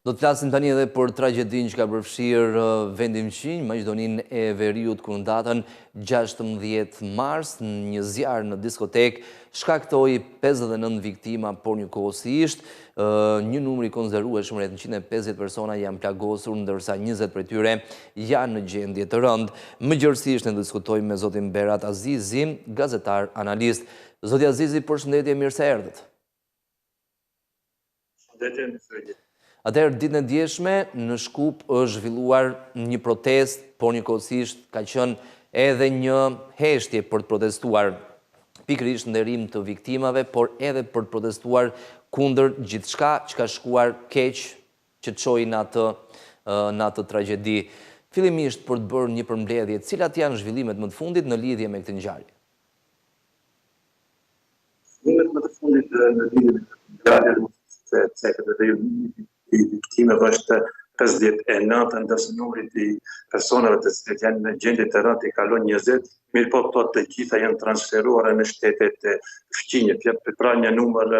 Do të flasim tani edhe për tragedinë që ka përfshirë vendin Qinj, Maqedoninë e Veriut, ku në datën 16 mars, një zjarr në diskotek shkaktoi 59 viktima, por njëkohësisht një numër i konsiderueshëm, rreth 150 persona janë plagosur, ndërsa 20 prej tyre janë në gjendje të rëndë. Mëgjërësisht ne diskutojmë me zotin Berat Azizi, gazetar analist. Zoti Azizi, përshëndetje, mirë se erdhët. Shëndetje, mirë. Atëherë, ditën e djeshme, në Shkup është zhvilluar një protest, por njëkohësisht ka qenë edhe një heshtje për të protestuar pikërisht nderim të viktimave, por edhe për të protestuar kundër gjithçka që ka shkuar keq që çoi në atë tragjedi. Fillimisht për të bërë një përmbledhje, cilat janë zhvillimet më të fundit në lidhje me këtë ngjarje? Zhvillimet më të fundit në lidhje me këtë ngjarje, se i viktimeve është 59, ndërsa numri i personave të cilët janë në gjendje të rëndë i kalon 20, mirë po këto të gjitha janë transferuar në shtetet e fqinjit. Pra një numër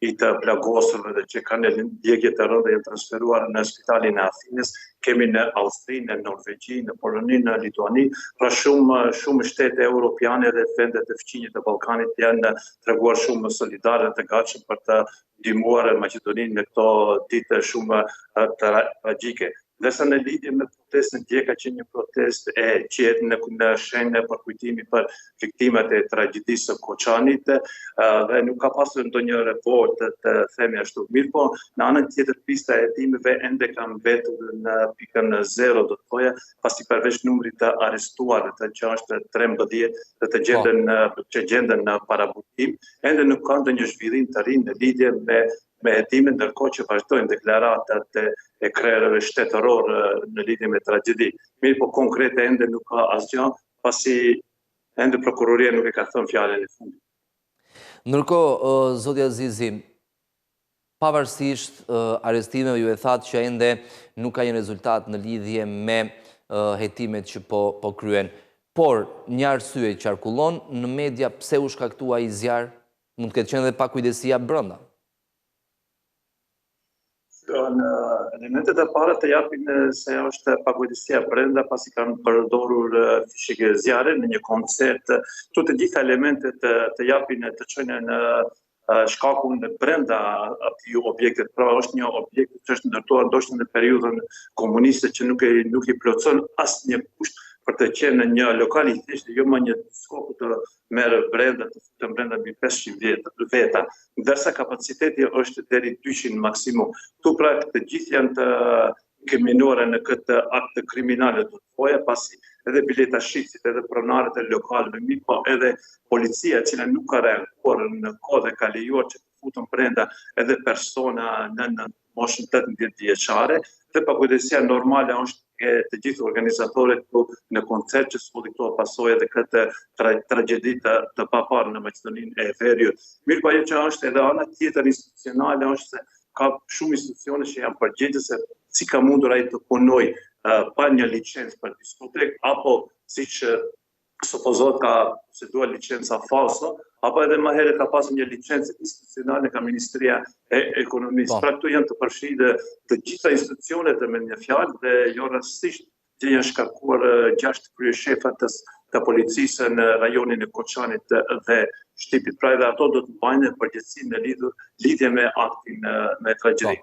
i të plagosurve dhe që kanë ndjekje të rënda janë transferuar në spitalin e Athinës, kemi në Austri, në Norvegji, në Poloni, në Lituani, pra shumë shtete europiane dhe vendet e fqinjit të Ballkanit janë treguar shumë solidare dhe të gatshëm për të ndihmuar Maqedoninë në këto ditë shumë tragjike. Ndërsa në lidhje me protestën dje ka qenë një protestë e qetë në shenjë për kujtimi për viktimat e tragjedisë së Koçanit dhe nuk ka pasur ndonjë report të themi ashtu. Mirë po, në anën tjetër pista e hetimeve ende ka mbetur në pikën 0, do të thoya, pasi përveç numrit të arrestuarve që është 13 dhe të gjenden në paraburgim, ende nuk ka ndonjë zhvillim të ri në lidhje me hetimin, ndërkohë që vazhdojnë deklaratat e krerëve shtetëror në lidhje me tragjedi. Mirë po konkrete ende nuk ka asgjë, pasi ende prokuroria nuk e ka thënë fjalën e fundit. Ndërkohë, zoti Azizi, pavarësisht arrestimeve, ju e thatë që ende nuk ka një rezultat në lidhje me hetimet që po kryen, por një arsye qarkullon në media pse u shkaktua ai zjarr, mund të ketë qenë edhe pakujdesia brenda. Në elementet e para të japin se është pakujdesia brenda, pasi kanë përdorur fishek zjarre në një koncert. Këto të gjitha elementet të japin të çojnë në shkakun brenda atij objektit. Pra është një objekt që është ndërtuar ndoshta në periudhën komuniste që nuk i plotson asnjë kusht për të qenë në një lokal i thjeshtë, jo më një skop të merë brenda, të futën brenda mbi 500 veta, ndërsa kapaciteti është deri 200 maksimum. Tu pra të gjithë janë të inkriminuara në këtë akt kriminal, do të thoya, pasi edhe bileta shitësit, edhe pronarët e lokalëve, mirë po edhe policia, e cila nuk ka reaguar në kohë dhe ka lejuar që të futën brenda edhe persona në moshën 18 vjeçare, dhe pakujdesia normale është të gjithë organizatorët në koncert që s'po këto pasojë edhe këtë tragjedi të paparë në Maqedoninë e Veriut. Mirë po ajo që është edhe ana tjetër institucionale është se ka shumë institucione që janë përgjegjës se si ka mundur ai të punojë pa një licencë për diskotek, apo siç supozohet ka posëduar licenca falso, apo edhe më herët ka pasur një licencë institucionale nga Ministria e Ekonomisë. Pra këtu janë të përfshirë të gjitha institucionet me një fjalë dhe jo rastësisht që janë shkarkuar 6 kryeshefat të policisë në rajonin e Koçanit dhe Shtipit. Pra edhe ato do të mbajnë përgjegjësi në lidhje me aktin me tragjedi.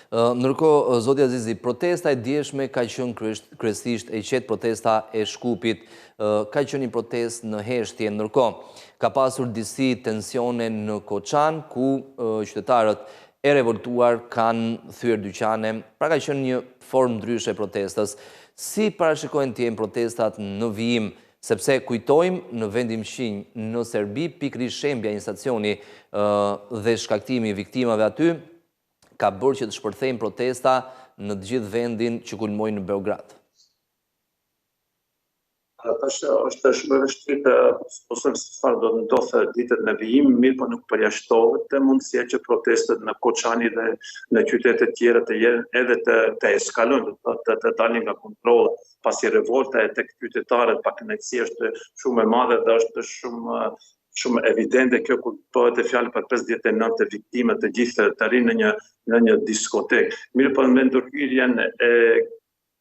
Ndërkohë, zoti Azizi, protesta e djeshme ka qenë kryesisht e qetë, protesta e Shkupit ka qenë një protestë në heshtje. Ndërkohë, ka pasur disi tensione në Koçan, ku qytetarët e revoltuar kanë thyer dyqane, pra ka qenë një formë ndryshe protestës. Si parashikojnë të jenë protestat në vijim, sepse kujtojmë në vendin Qinj, në Serbi, pikërisht shembja një stacioni dhe shkaktimi i viktimave aty, ka bërë që të shpërthejnë protesta në të gjithë vendin që kulmojnë në Beograd. Është shumë e vështirë të supozojmë se çfarë do të ndodhë ditët në vijim, mirë po nuk përjashtohet mundësia që protestet në Koçani dhe në qytete tjera të jenë edhe të eskalojnë, të dalin nga kontroll, pasi revolta e tek qytetarët, pakënaqësia është shumë e madhe dhe është shumë shumë evidente kjo kur bëhet e fjalë për 59 viktima të gjithë të rinë në një diskotek. Mirë po me ndërhyrjen e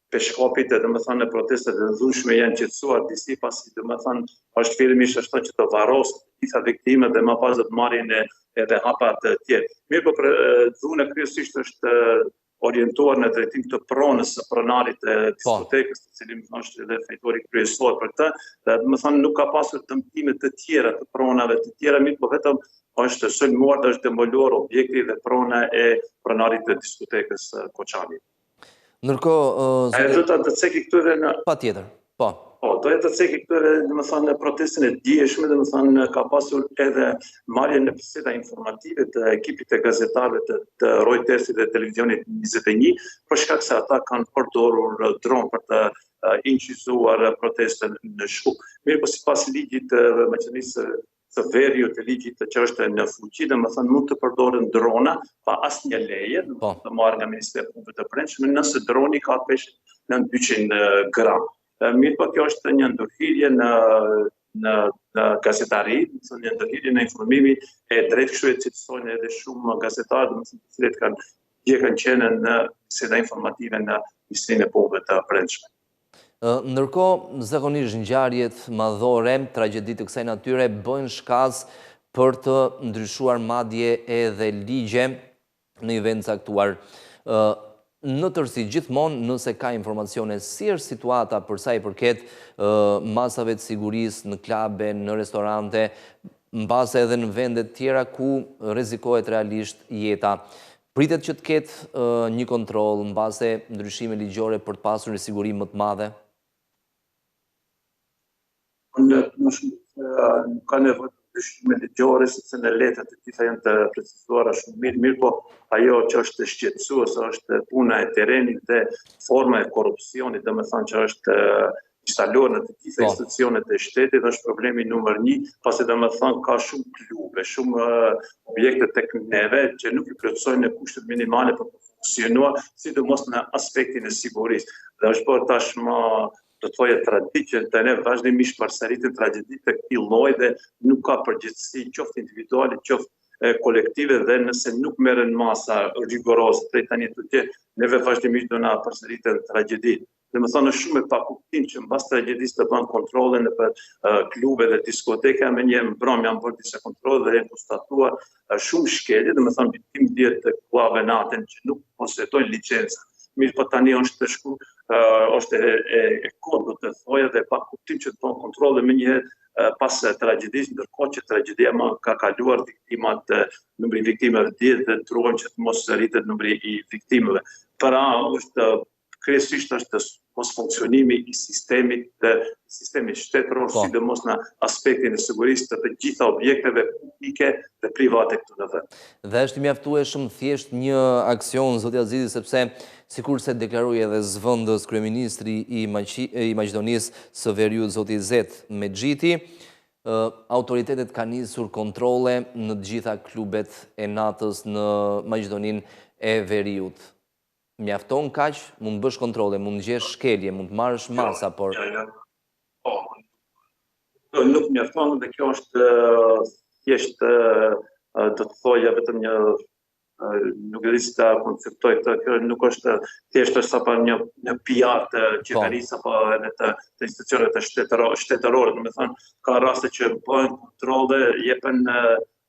peshkopit e domethënë protestat e rrëzueshme janë qetësuar disi pasi domethënë është fillimisht ashtu që të varros të gjitha viktimat dhe më pas do të marrin edhe hapa të tjerë. Mirë po zona kryesisht është orientuar në drejtim të pronës së pronarit të diskotekës, i cili më është edhe fajtori kryesor për të, dhe domethënë nuk ka pasur dëmtime të tjera të pronave të tjera, mirë po vetëm është sulmuar dhe është demoluar objekti dhe prona e pronarit të diskotekës Koçani. Ndërkohë, do të ceki këtu edhe në patjetër. Po. Doja të ceki këtu edhe domethënë protestën e dieshme, domethënë ka pasur edhe marrje në biseda informative të ekipit të gazetarëve të Reutersit dhe televizionit 21, për shkak se ata kanë përdorur dron për të incizuar protestën në Shkup. Mirë po sipas ligjit të Maqedonisë së Veriut të ligjit që është në fuqi, domethënë mund të përdoren drona pa asnjë leje, të marrë nga Ministria e Punëve të Brendshme, nëse droni ka peshë në 200 gram. Mirë po kjo është një ndërhyrje në gazetari, një ndërhyrje në informimi e drejtë, kështu e citësojnë edhe shumë gazetarë, të cilët kanë qenë në biseda informative në Ministrinë e Punëve të Brendshme. Ndërkohë, zakonisht ngjarjet madhore, tragjeditë të kësaj natyre bëjnë shkaz për të ndryshuar madje edhe ligje në një vend caktuar. Në tërësi, gjithmonë, nëse ka informacione si është situata për sa i përket masave të sigurisë në klabe, në restorante, mbase edhe në vendet tjera ku rrezikohet realisht jeta. Pritet që të ketë një kontroll mbase ndryshime ligjore për të pasur një siguri më të madhe? Nuk ka nevojë të ndryshime ligjore, sepse në letrat e tilla janë të precizuara shumë mirë, po ajo që është shqetësuese është puna e terrenit dhe forma e korrupsionit, domethënë që është instaluar në të gjitha institucionet e shtetit, është problemi numër 1, pasi domethënë ka shumë klube, shumë objekte tek neve që nuk i plotësojnë kushtet minimale për të funksionuar, sidomos në aspektin e sigurisë. Dhe është bërë tashmë do të thoje traditë që të ne vazhdimisht përsëritet tragjeditë të këtij lloji dhe nuk ka përgjegjësi qoftë individuale, qoftë kolektive, dhe nëse nuk merren masa rigoroze prej tani të tjerë, neve vazhdimisht do na përsëriten tragjeditë. Domethënë është shumë e pakuptim që mbas tragjedisë të bën kontrolle në klube dhe diskoteka, me një mbrëmje janë bërë disa kontrolle dhe janë konstatuar shumë shkelje, domethënë viktimë dihet të klubeve natën që nuk posedojnë licencë. Mirë po tani është është e kodë të thoja dhe pa kuptim që të bën kontrolle me njëherë pas tragjedisë, ndërkohë që tragjedia më ka kaluar viktimat, numri i viktimave dihet dhe turojmë që të mos rritet numri i viktimave. Pra është kryesisht është mos funksionimi i sistemit shtetëror, sidomos në aspektin e sigurisë të gjitha objekteve publike dhe private këtu në vend. Dhe është mjaftueshëm thjesht një aksion, zoti Azizi, sepse sikurse deklaroi edhe zëvendës kryeministri i Maqedonisë së Veriut, zoti Zet Mexhiti, autoritetet kanë nisur kontrolle në të gjitha klubet e natës në Maqedoninë e Veriut. Mjafton kaq, mund të bësh kontrolle, mund të gjesh shkelje, mund të marrësh masa, por nuk mjafton, dhe kjo është thjesht do të thoja vetëm një nuk e di si ta konceptoj këtë, kjo nuk është thjesht është apo një PR të qeverisë apo edhe të institucioneve shtetërore, domethënë ka raste që bëhen kontrolle, jepen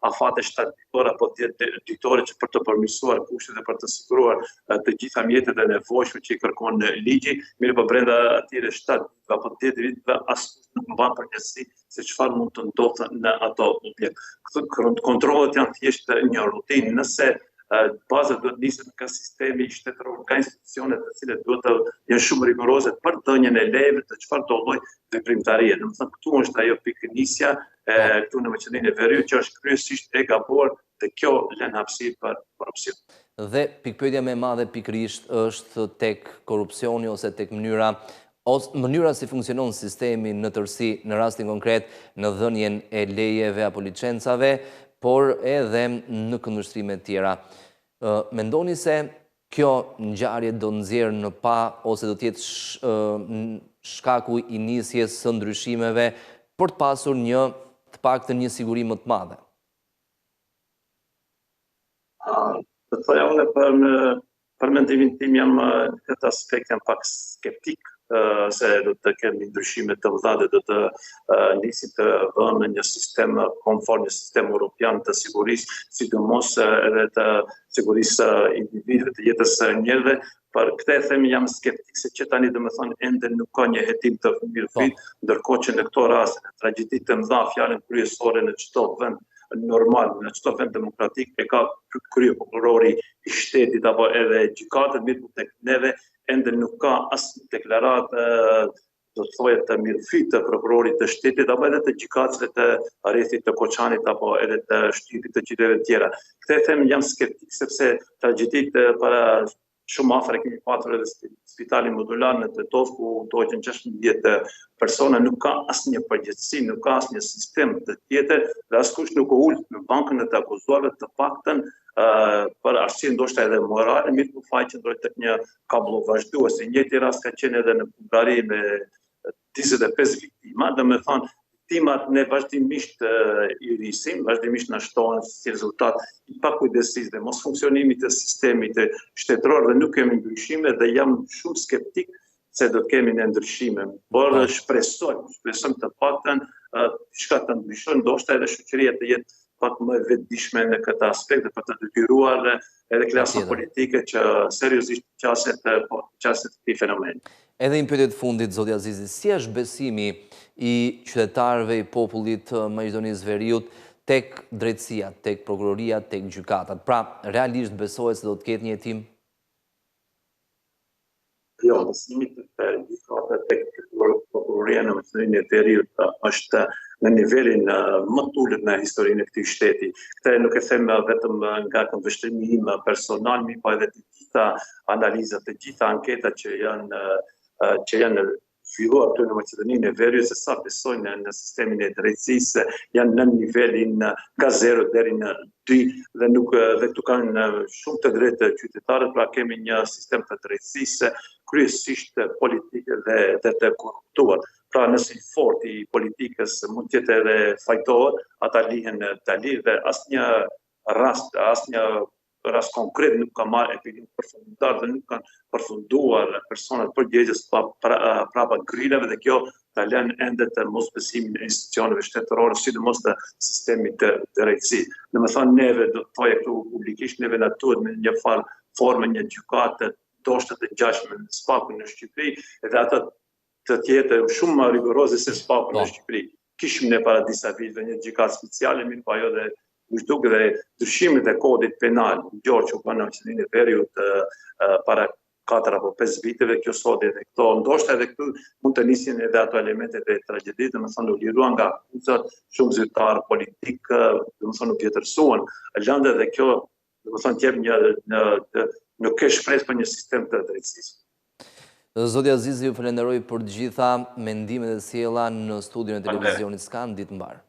afate shtatëditore apo ditore që për të përmirësuar kushtet dhe për të siguruar të gjitha mjetet e nevojshme që i kërkon ligji, mirë po brenda atyre 7 apo 10 viteve askush nuk mban përgjegjësi se çfarë mund të ndodhë në ato objekte. Këto kontrollet janë thjesht një rutinë, nëse baza duhet niset nga sistemi shtetëror, nga institucionet të cilet duhet të jenë shumë rigoroze për dhënien e lejeve të çfarëdo lloj veprimtarie. Domethënë këtu është ajo pikënisja këtu në Maqedoninë e Veriut që është kryesisht e gabuar dhe kjo lën hapësirë për korrupsion. Dhe pikpyetja më e madhe pikërisht është tek korrupsioni ose tek mënyra si funksionon sistemi në tërësi, në rastin konkret në dhënien e lejeve apo licencave, por edhe në këndvështrime tjera. Mendoni se kjo ngjarje do nxjerrë në pa ose do të jetë shkaku i nisjes së ndryshimeve për të pasur një të të paktën një siguri më të madhe? Të thoja unë për mendimin tim jam në këtë aspekt jam pak skeptik se do të kemi ndryshime të mëdha dhe do të nisi të vënë në një sistem konform, një sistem europian të sigurisë, sidomos edhe të sigurisë individëve, të jetës së njerëzve. Për këtë e them jam skeptik se që tani domethënë ende nuk ka një hetim të mirëfillt, ndërkohë që në këto raste, në tragjedi të mëdha, fjalën kryesore në çdo vend normal, në çdo vend demokratik e ka krye prokurori i shtetit apo edhe gjykatët, mirë tek neve ende nuk ka asnjë deklaratë do të thoya të mirëfillt të prokurorit të shtetit apo edhe të gjykatësve të arrestit të Koçanit apo edhe të shtypit të qyteteve të tjera. Këtë them jam skeptik sepse tragjeditë para shumë afër kemi patur edhe spitalin modular në Tetov ku doqen 16 persona, nuk ka asnjë përgjegjësi, nuk ka asnjë sistem të tjetër dhe askush nuk u ul në bankën e të akuzuarve të paktën për arsye ndoshta edhe morale, mirë po faj që ndroi tek një kabullo vazhdues. Njëjti rast ka qenë edhe në Bullgari me 25 viktima, domethënë viktimat ne vazhdimisht i rrisim, vazhdimisht na shtohen si rezultat i pakujdesisë dhe mos funksionimit të sistemit shtetëror dhe nuk kemi ndryshime dhe jam shumë skeptik se do të kemi në ndryshime. Por shpresojmë të paktën diçka të ndryshojë, ndoshta edhe shoqëria të jetë pak më e vetëdijshme në këtë aspekt dhe për të detyruar edhe klasa politike që seriozisht qaset këtij fenomeni. Edhe një pyetje të fundit, zoti Azizi, si është besimi i qytetarëve, i popullit Maqedonisë Veriut tek drejtësia, tek prokuroria, tek gjykatat? Pra, realisht besohet se do të ketë një hetim? Jo, besimi tek gjykatat tek prokuroria në Maqedoninë e Veriut është në nivelin më të ulët në historinë e këtij shteti. Këtë nuk e them vetëm nga këndvështrimi im personal, po edhe të gjitha analizat, të gjitha anketat që janë filluar këtu në Maqedoninë e Veriut, se sa besojnë në sistemin e drejtësisë, janë në nivelin nga 0 deri në 2 dhe këtu kanë shumë të drejtë qytetarët, pra kemi një sistem të drejtësisë kryesisht politike dhe të korruptuar. Pra nëse i fort i politikës mund të jetë edhe fajtor, ata lihen të lirë dhe asnjë rast konkret nuk ka marrë epidim përfundimtar dhe nuk kanë përfunduar personat përgjegjës prapa grileve dhe kjo ta lën ende të mosbesimin e institucioneve shtetërore, sidomos të sistemit të drejtësisë. Domethënë neve do të thojë këtu publikisht neve na duhet me një farë formë një gjykate ndoshta të ngjashme me SPAK-un në Shqipëri, edhe ata të tjetë shumë më rigoroze se SPAK-u në Shqipëri. Kishim ne para disa viteve një gjykatë speciale, mirë po ajo dhe duke dhe ndryshimet e kodit penal, gjorë që u bënë në Maqedoninë e Veriut para 4 apo 5 viteve, kjo sot edhe këto, ndoshta edhe këtu mund të nisin edhe ato elementet e tragjedisë, domethënë u liruan nga akuzat, shumë zyrtar politik, domethënë u vjetërsuan, lëndë dhe kjo domethënë jep nuk ke shpresë për një sistem të drejtësisë. Zoti Azizi, ju falenderoj për të gjitha mendimet e sjella në studion e televizionit Skan, ditë mbar.